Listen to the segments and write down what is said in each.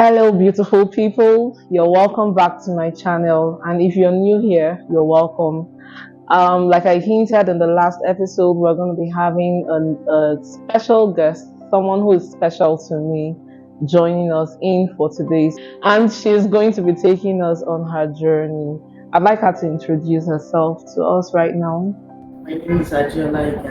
Hello, beautiful people. You're welcome back to my channel. And if you're new here, you're welcome. Like I hinted in the last episode, we're going to be having a special guest, someone who is special to me, joining us in for today's. And she's going to be taking us on her journey. I'd like her to introduce herself to us right now. My name is Deola.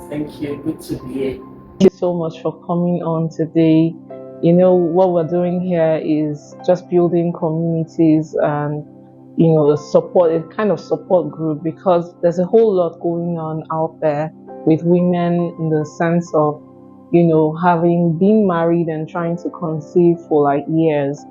Thank you. Good to be here. Thank you so much for coming on today. You know, what we're doing here is just building communities and, a support, a kind of support group, because there's a whole lot going on out there with women in the sense of, having been married and trying to conceive for like years.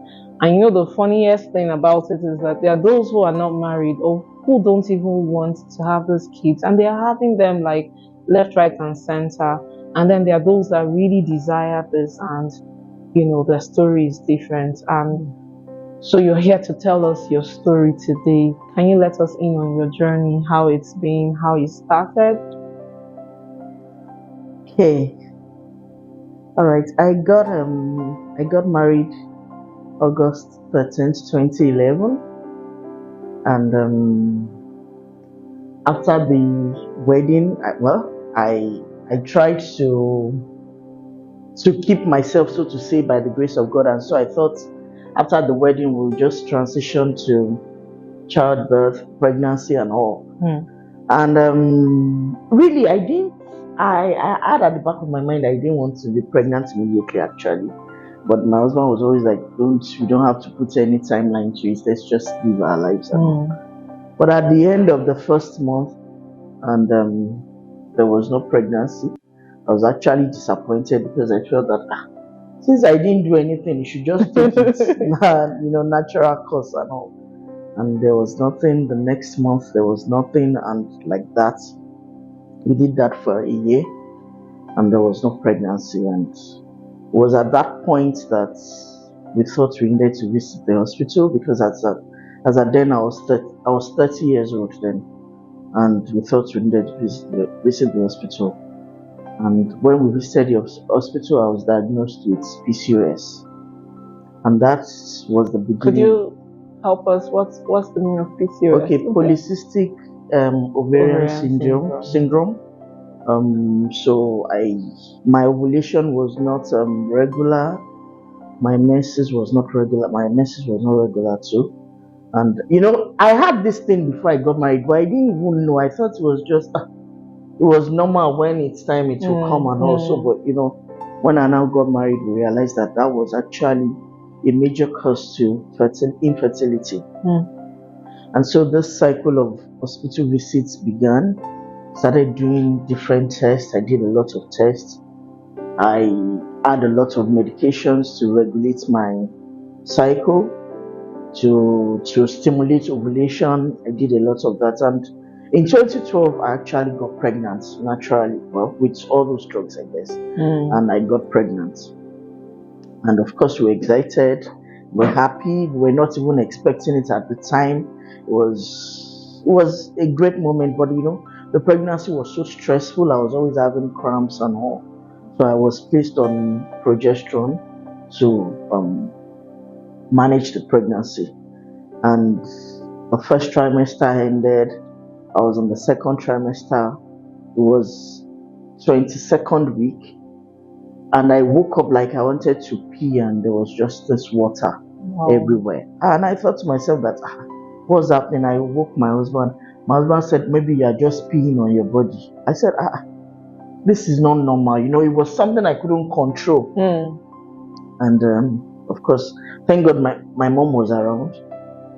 And the funniest thing about it is that there are those who are not married or who don't even want to have those kids, and they are having them like left, right, and center. And then there are those that really desire this, and their story is different. And so you're here to tell us your story today. Can you let us in on your journey, how it's been, how you started? Okay. All right. I got married August 13th, 2011, and after the wedding, I tried to keep myself, so to say, by the grace of God. And so I thought after the wedding, we'll just transition to childbirth, pregnancy, and all. And really, I had at the back of my mind, I didn't want to be pregnant immediately, actually. But my husband was always like, we don't have to put any timeline to it. Let's just live our lives. But at the end of the first month, and there was no pregnancy, I was actually disappointed because I felt that since I didn't do anything, you should just take it, natural course and all. And there was nothing. The next month, there was nothing, and like that, we did that for a year, and there was no pregnancy. And it was at that point that we thought we needed to visit the hospital, because as at then I was 30 years old then, and we thought we needed to visit the hospital. And when we visited the hospital, I was diagnosed with PCOS, and that was the beginning. Could you help us? What's the meaning of PCOS? Okay, polycystic ovarian syndrome. So my ovulation was not regular. My menses was not regular. My menses was not regular too. And I had this thing before I got married, but I didn't even know. I thought it was just it was normal. When it's time, it will come and also. But when I now got married, we realized that was actually a major cause to infertility. And so this cycle of hospital visits began. Started doing different tests. I did a lot of tests. I had a lot of medications to regulate my cycle, to stimulate ovulation. I did a lot of that. And in 2012, I actually got pregnant naturally, well, with all those drugs, I guess. And I got pregnant. And of course, we were excited. We're happy. We were not even expecting it at the time. It was a great moment, but the pregnancy was so stressful. I was always having cramps and all. So I was placed on progesterone to manage the pregnancy. And the first trimester ended. I was in the second trimester. It was 22nd week. And I woke up like I wanted to pee, and there was just this water everywhere. And I thought to myself that, what's happening? I woke my husband. My husband said, maybe you are just peeing on your body. I said, this is not normal. It was something I couldn't control. And of course, thank God my mom was around.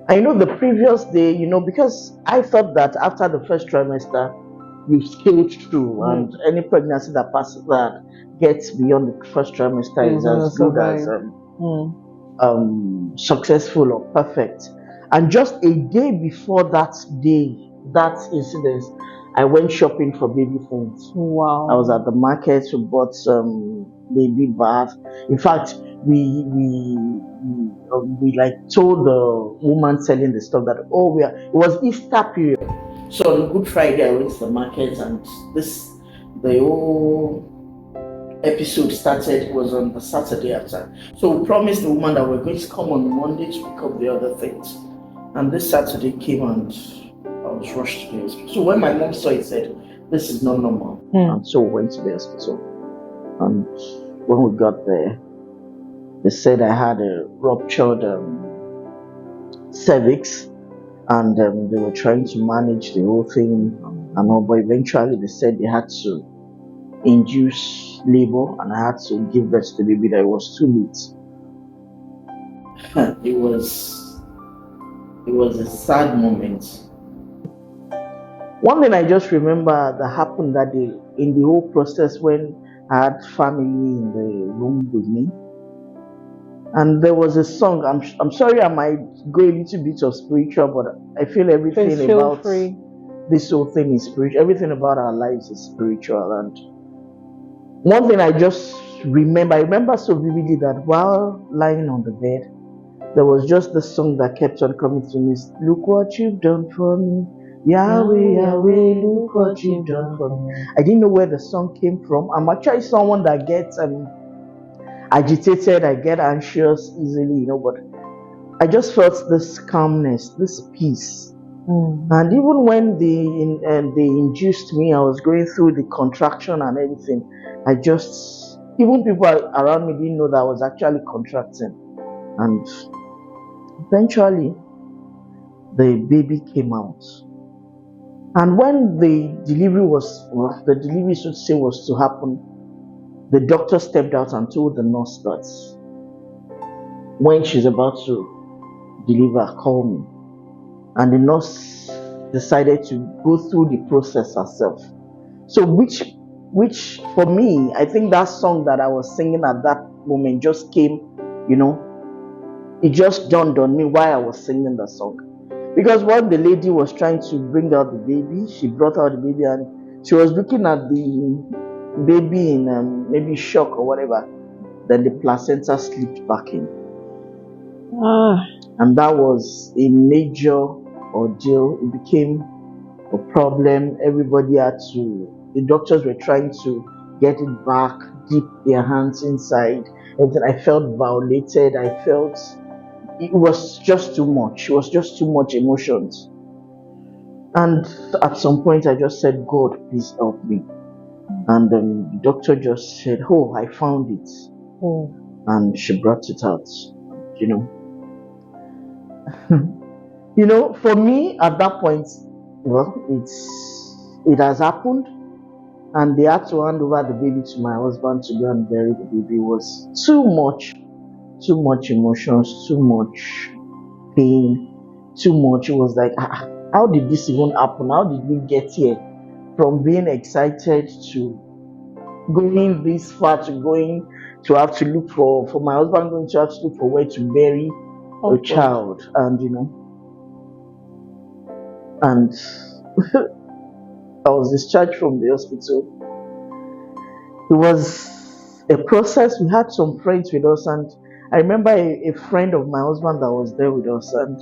And the previous day, because I thought that after the first trimester, you scaled through, and any pregnancy that gets beyond the first trimester is as good as successful or perfect. And just a day before that incident, I went shopping for baby things. Wow. I was at the market. We bought some baby bath. In fact, we like told the woman selling the stuff that it was Easter period. So on Good Friday, I went to the market, and the whole episode started was on the Saturday after. So we promised the woman that we're going to come on Monday to pick up the other things. And this Saturday came and I was rushed to the hospital. So when my mom saw it, said, this is not normal. And so we went to the hospital. And when we got there, they said I had a ruptured cervix, and they were trying to manage the whole thing and all, but eventually they said they had to induce labor and I had to give birth to the baby, that it was too late. It was a sad moment. One thing I just remember that happened that day in the whole process, when I had family in the room with me, and there was a song. I'm sorry, I might go a little bit of spiritual, but I feel everything about this whole thing is spiritual. Everything about our lives is spiritual. And one thing I just remember, I remember so vividly that while lying on the bed, there was just the song that kept on coming to me. Look what you've done for me, Yahweh, Yahweh, look what you've done for me. I didn't know where the song came from. I'm actually someone that gets agitated, I get anxious easily, but I just felt this calmness, this peace. And even when they induced me, I was going through the contraction and everything. Even people around me didn't know that I was actually contracting. And eventually, the baby came out. And when the delivery so to say was to happen, the doctor stepped out and told the nurse that when she's about to deliver, call me. And the nurse decided to go through the process herself. So which for me, I think that song that I was singing at that moment just came, it just dawned on me why I was singing the song. Because when the lady was trying to bring out the baby, she brought out the baby and she was looking at the baby in maybe shock or whatever. Then the placenta slipped back in. And that was a major ordeal. It became a problem. The doctors were trying to get it back, dip their hands inside. And then I felt violated. I felt it was just too much. It was just too much emotions. And at some point I just said, God, please help me. And the doctor just said, oh, I found it. And she brought it out, for me at that point, well, it has happened, and they had to hand over the baby to my husband to go and bury the baby. It was too much emotions, too much pain, too much. It was like, how did this even happen? How did we get here? From being excited to going this far to going to have to look for my husband going to have to look for where to bury a child, and and I was discharged from the hospital. It was a process. We had some friends with us, and I remember a friend of my husband that was there with us, and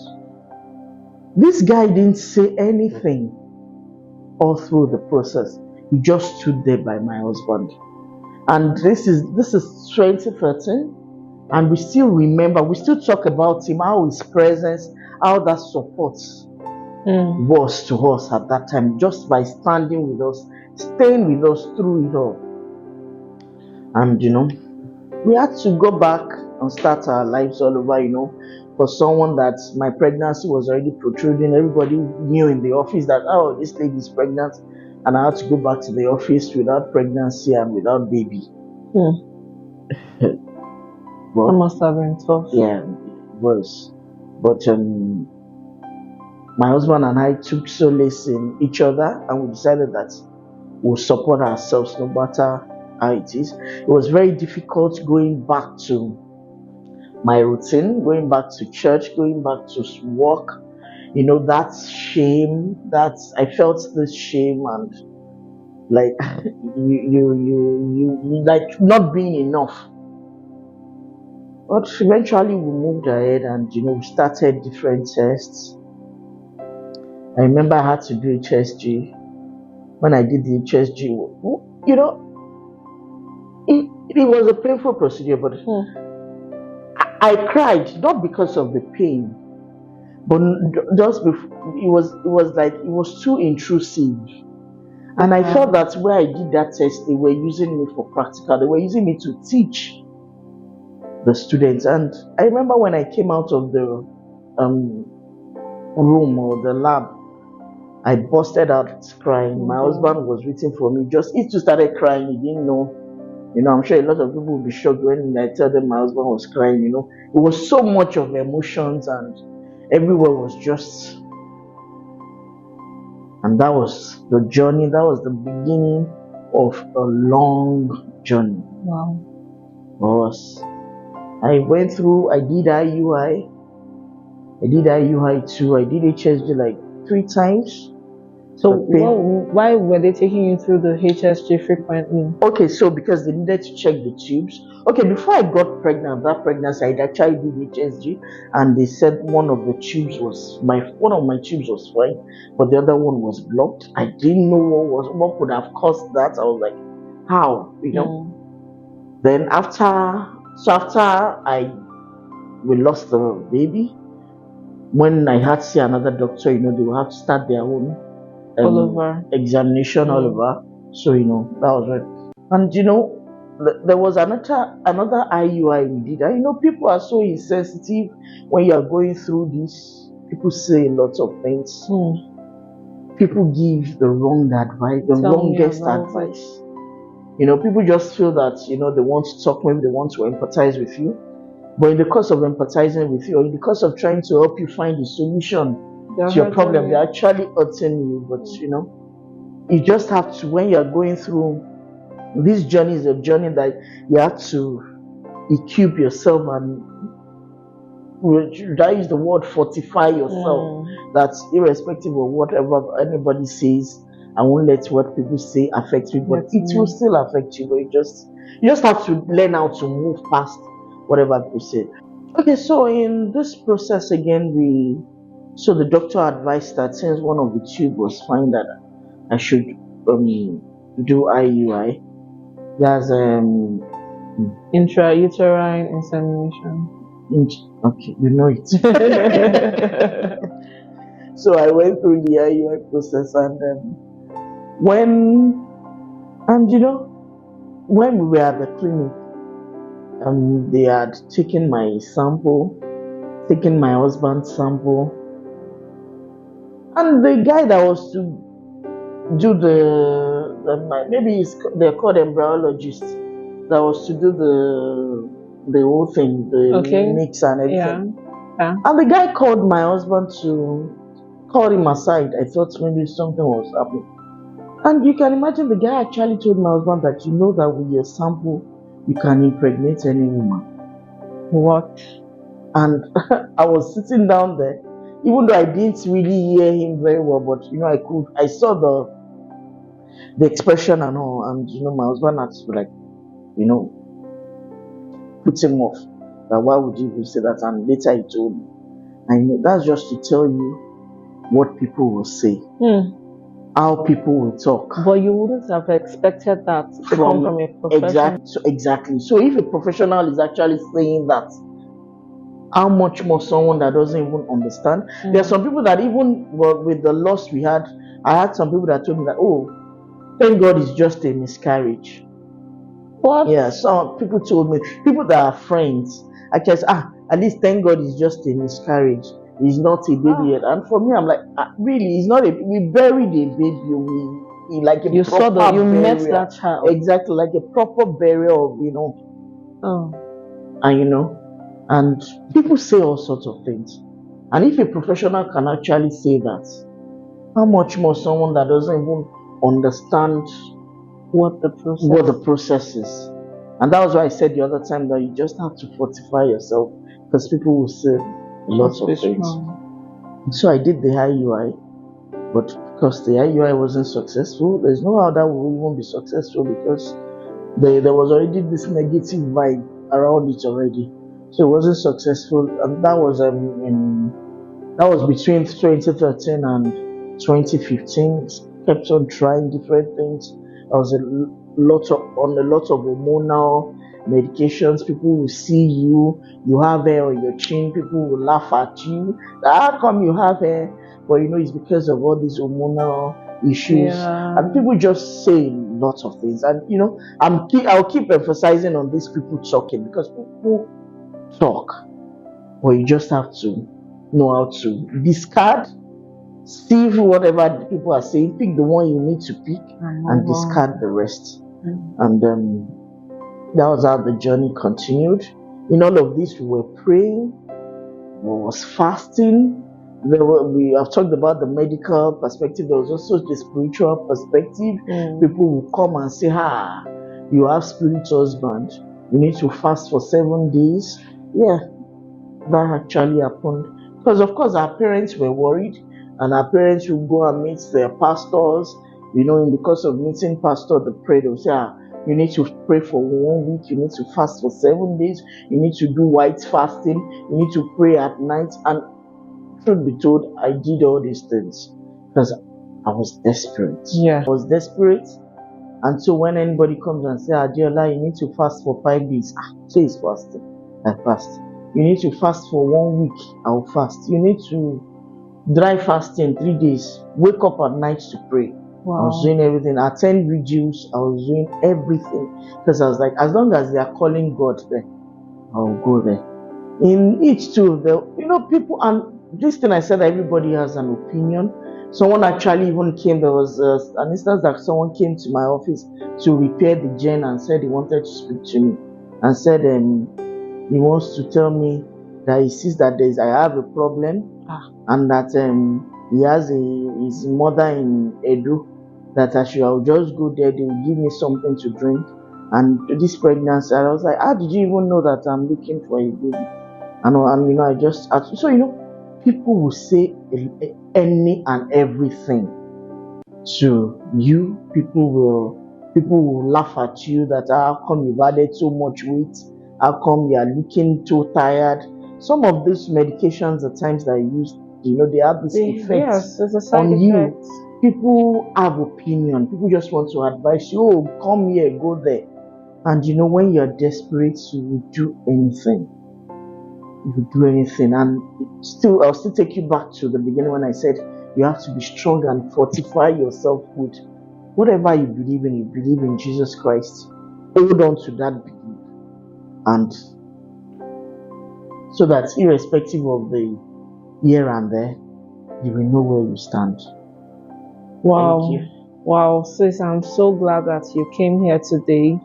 this guy didn't say anything all through the process. He just stood there by my husband. And this is 2013, and we still talk about him, how his presence, how that support was to us at that time, just by standing with us, staying with us through it all. And we had to go back and start our lives all over. For someone that my pregnancy was already protruding, everybody knew in the office that, oh, this lady is pregnant, and I had to go back to the office without pregnancy and without baby. Well, it must have been tough. Yeah, it was. But my husband and I took solace in each other, and we decided that we'll support ourselves no matter how it is. It was very difficult going back to my routine, going back to church, going back to work. That shame, I felt this shame, and like you like not being enough. But eventually we moved ahead, and we started different tests. I remember I had to do HSG. When I did the HSG, it was a painful procedure, but I cried, not because of the pain, but just before, it was too intrusive. And I felt that where I did that test, they were using me for practical. They were using me to teach the students. And I remember when I came out of the room or the lab, I busted out crying. My husband was waiting for me. He just started crying. He didn't know. I'm sure a lot of people will be shocked when I tell them my husband was crying. It was so much of emotions, and everywhere was just. And that was the journey. That was the beginning of a long journey. Wow. I went through. I did IUI. I did IUI too. I did HSG like 3 times. So why were they taking you through the HSG frequently? Okay, so because they needed to check the tubes. Okay, before I got pregnant, that pregnancy, I actually did HSG, and they said one of my tubes was fine, but the other one was blocked. I didn't know what could have caused that. I was like, how? Then after we lost the baby, when I had to see another doctor, they will have to start their own examination all over. So that was right. And there was another IUI we did. And people are so insensitive when you are going through this. People say a lot of things. People give the wrong advice, the wrongest advice. People just feel that they want to talk, maybe they want to empathize with you. But in the course of empathizing with you, or in the course of trying to help you find a solution to your problem, they're actually hurting you. But you just have to, when you're going through this journey, is a journey that you have to equip yourself, and that is the word, fortify yourself. That irrespective of whatever anybody says, I won't let what people say affect me, but it will still affect you. But you just have to learn how to move past whatever people say. Okay, so in this process again, the doctor advised that since one of the tube was fine, that I should do IUI. That's intrauterine insemination. Okay, you know it. So I went through the IUI process, and when we were at the clinic, they had taken my sample, taken my husband's sample, and the guy that was to do they're called embryologists, that was to do the whole thing, the mix and everything. Yeah. And the guy called my husband called him aside. I thought maybe something was happening. And you can imagine the guy actually told my husband that that with your sample, you can impregnate any woman. What? And I was sitting down there, even though I didn't really hear him very well, but I saw the expression and all, and my husband had to put him off. That why would you say that? And later he told me. I know that's just to tell you what people will say. How people will talk. But you wouldn't have expected that to come from a professional. Exactly. So if a professional is actually saying that, how much more someone that doesn't even understand? There are some people that even with the loss we had, I had some people that told me that, oh, thank God it's just a miscarriage. What? Yeah, some people told me, people that are friends, I just at least thank God it's just a miscarriage. He's not a baby yet. And for me, I'm like, really, he's not we buried a baby. We like a proper burial. You met that child. Exactly, like a proper burial, And and people say all sorts of things. And if a professional can actually say that, how much more someone that doesn't even understand what the process is. And that was why I said the other time that you just have to fortify yourself, because people will say lots of things. So I did the IUI, but because the IUI wasn't successful, there's no how that will even be successful, because there was already this negative vibe around it already. So it wasn't successful, and that was between 2013 and 2015. Kept on trying different things. I was on a lot of hormonal medications. People will see you, you have hair on your chin, people will laugh at you. How come you have hair? But it's because of all these hormonal issues. Yeah. And people just say lots of things. And I'll keep emphasizing on these people talking, because people talk, but you just have to know how to discard, see whatever people are saying, pick the one you need to pick, and discard the rest. And that was how the journey continued. In all of this, we were praying, we was fasting. We have talked about the medical perspective. There was also the spiritual perspective. People will come and say, you have spirit husband, you need to fast for 7 days. Yeah, that actually happened. Because of course our parents were worried, and our parents would go and meet their pastors. In the course of meeting pastor, the prayer, they'll say, you need to pray for 1 week, you need to fast for 7 days, you need to do white fasting, you need to pray at night. And truth be told, I did all these things because I was desperate. Yeah. I was desperate. And so when anybody comes and says, Deola, you need to fast for 5 days, say it's fasting, I fast. You need to fast for 1 week, I'll fast. You need to dry fasting 3 days, wake up at night to pray. Wow. I was doing everything. Attend vigils, I was doing everything. Because I was like, as long as they are calling God there, I'll go there. In each too, people, and this thing I said, everybody has an opinion. Someone actually even came, there was an instance that someone came to my office to repair the gen and said he wanted to speak to me. And said he wants to tell me that he sees that I have a problem, and that he has his mother in Edo, that I'll just go there, they will give me something to drink. And this pregnancy, I was like, how did you even know that I'm looking for a baby? And I just asked. So people will say any and everything to you. People will laugh at you, that how come you've added so much weight, how come you are looking too tired. Some of these medications, at times that I use, they have this effect on you. People have opinion. People just want to advise you, come here, go there. And when you're desperate, you will do anything. You do anything. And I'll still take you back to the beginning when I said you have to be strong and fortify yourself with whatever you believe in. You believe in Jesus Christ, hold on to that belief, and so that irrespective of the here and there, you will know where you stand. Wow, sis, I'm so glad that you came here today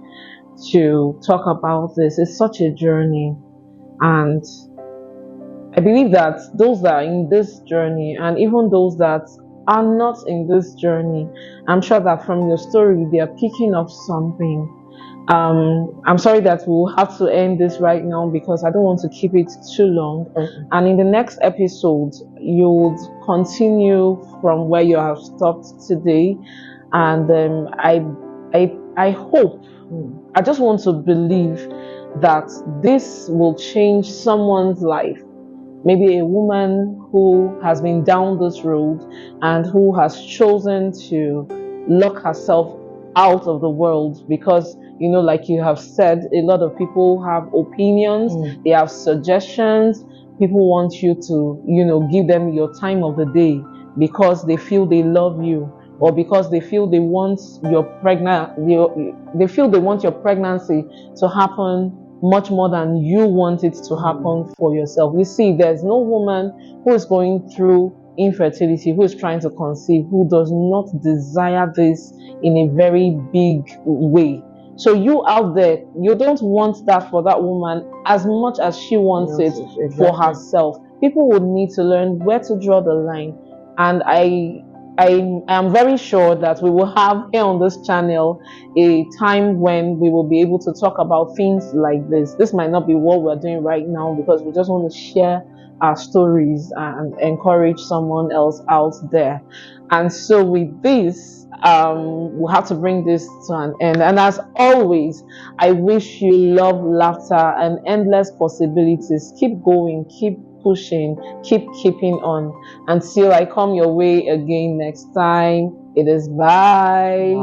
to talk about this. It's such a journey, and I believe that those that are in this journey, and even those that are not in this journey, I'm sure that from your story they are picking up something. I'm sorry that we'll have to end this right now, because I don't want to keep it too long. And in the next episode, you'll continue from where you have stopped today. And I hope, I just want to believe that this will change someone's life. Maybe a woman who has been down this road and who has chosen to lock herself out of the world because, like you have said, a lot of people have opinions, they have suggestions. People want you to, give them your time of the day because they feel they love you, or because they feel they want your pregnancy to happen much more than you want it to happen for yourself. You see, there's no woman who is going through infertility, who is trying to conceive, who does not desire this in a very big way. So you out there, you don't want that for that woman as much as she wants it for herself. People would need to learn where to draw the line. And I am very sure that we will have here on this channel a time when we will be able to talk about things like this. This might not be what we're doing right now, because we just want to share our stories and encourage someone else out there. And so with this, we'll have to bring this to an end. And as always, I wish you love, laughter, and endless possibilities. Keep going, keep pushing, keep keeping on. Until I come your way again next time, it is bye.